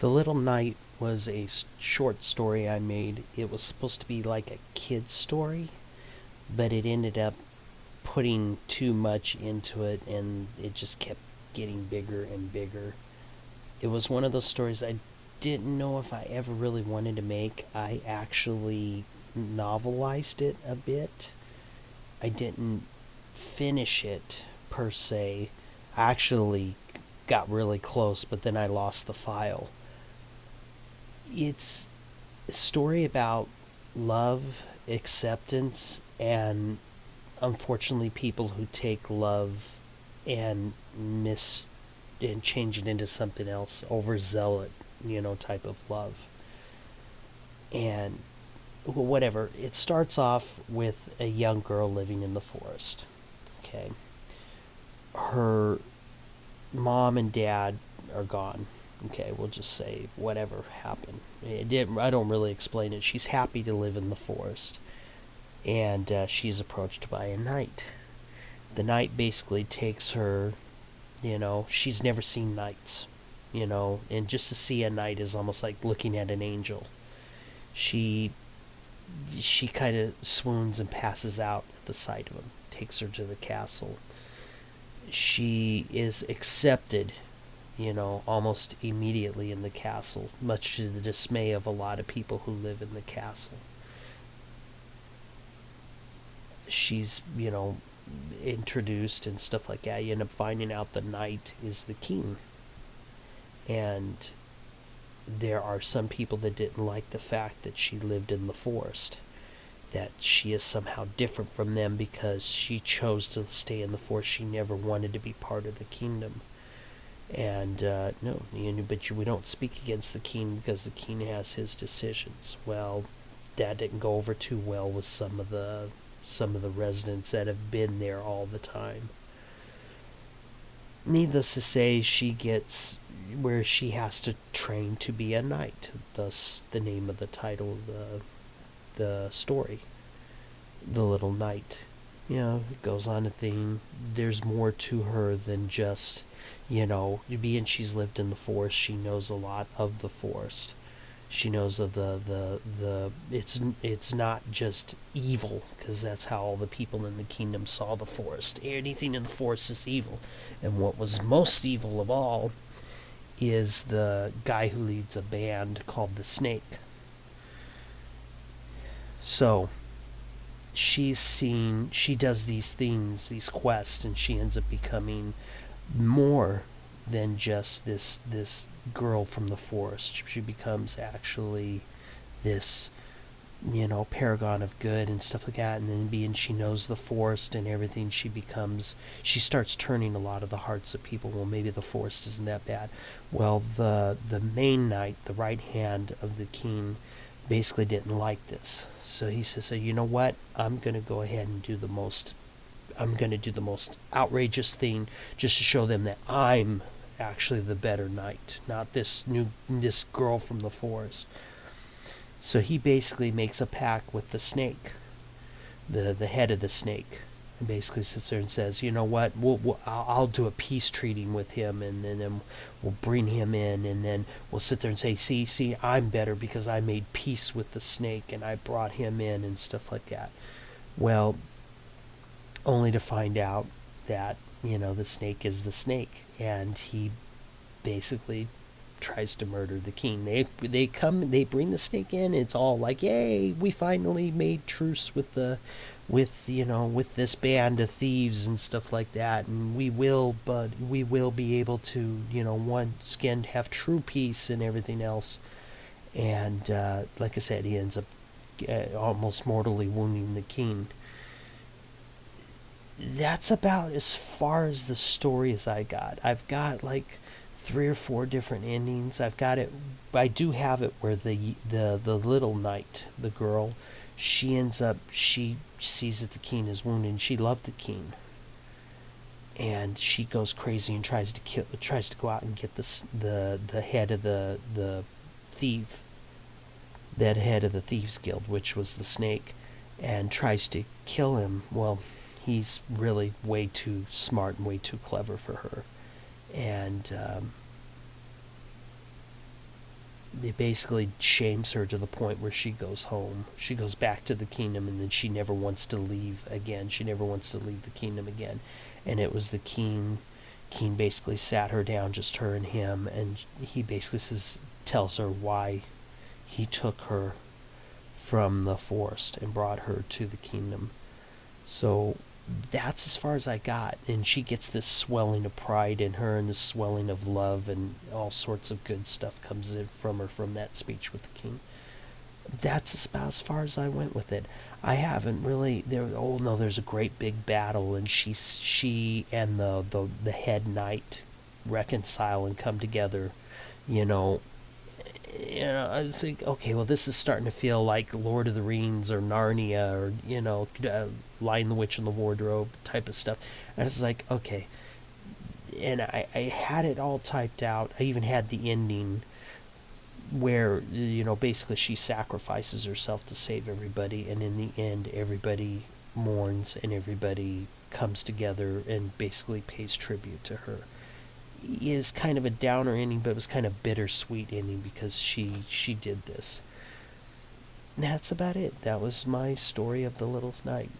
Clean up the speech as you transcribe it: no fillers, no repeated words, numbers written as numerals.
The Little Knight was a short story I made. It was supposed to be like a kid's story, but it ended up putting too much into it and it just kept getting bigger and bigger. It was one of those stories I didn't know if I ever really wanted to make. I actually novelized it a bit. I didn't finish it per se. I actually got really close, but then I lost the file. It's a story about love, acceptance, and unfortunately people who take love and miss and change it into something else, overzealot, type of love. And whatever. It starts off with a young girl living in the forest. Okay. Her mom and dad are gone. Okay, we'll just say whatever happened. I don't really explain it. She's happy to live in the forest, and she's approached by a knight. The knight basically takes her. She's never seen knights. And just to see a knight is almost like looking at an angel. She she kind of swoons and passes out at the sight of him. Takes her to the castle. She is accepted, almost immediately in the castle, much to the dismay of a lot of people who live in the castle. She's, introduced and stuff like that. You end up finding out the knight is the king. And there are some people that didn't like the fact that she lived in the forest, that she is somehow different from them because she chose to stay in the forest. She never wanted to be part of the kingdom. And no, but we don't speak against the king because the king has his decisions. Well, that didn't go over too well with some of the residents that have been there all the time. Needless to say, she gets where she has to train to be a knight. Thus, the name of the title of the story, The Little Knight. It goes on to think there's more to her than just, being she's lived in the forest. She knows a lot of the forest. She knows of the it's not just evil, because that's how all the people in the kingdom saw the forest. Anything in the forest is evil. And what was most evil of all is the guy who leads a band called the Snake. So she does these things, these quests, and she ends up becoming more than just this girl from the forest. She becomes actually this, paragon of good and stuff like that. And then being she knows the forest and everything, she starts turning a lot of the hearts of people. Well, maybe the forest isn't that bad. Well, the main knight, the right hand of the king, basically didn't like this. So he says, so you know what? I'm going to go ahead and do the most outrageous thing, just to show them that I'm actually the better knight, not this girl from the forest. So he basically makes a pact with the snake, the head of the snake, and basically sits there and says, you know what, I'll do a peace treaty with him, and then we'll bring him in, and then we'll sit there and say, see, I'm better because I made peace with the snake and I brought him in and stuff like that. Well, only to find out that, the snake is the snake, and he basically tries to murder the king. They bring the snake in. It's all like, yay, we finally made truce with this band of thieves and stuff like that, and we will be able to, once again have true peace and everything else. And like I said, he ends up almost mortally wounding the king. That's about as far as the story as I got. I've got like 3 or 4 different endings. I do have it where the little knight, the girl, she sees that the king is wounded, and she loved the king, and she goes crazy and tries to go out and get the head of the thief, that head of the thieves guild, which was the snake, and tries to kill him. Well, he's really way too smart and way too clever for her. And it basically shames her to the point where she goes home. She goes back to the kingdom, and then she never wants to leave again. She never wants to leave the kingdom again. And it was the king. King basically sat her down, just her and him, and he basically tells her why he took her from the forest and brought her to the kingdom. So that's as far as I got. And she gets this swelling of pride in her, and this swelling of love, and all sorts of good stuff comes in from her from that speech with the king. That's about as far as I went with it. I haven't really there. Oh no, there's a great big battle, and she and the head knight reconcile and come together. You know, I was like, okay, well, this is starting to feel like Lord of the Rings or Narnia or Lion, the Witch, and the Wardrobe type of stuff. And it's like, okay, and I had it all typed out. I even had the ending where basically she sacrifices herself to save everybody, and in the end everybody mourns and everybody comes together and basically pays tribute to her. It was kind of a downer ending, but it was kind of bittersweet ending because she did this. And that's about it. That was my story of The Little Knight.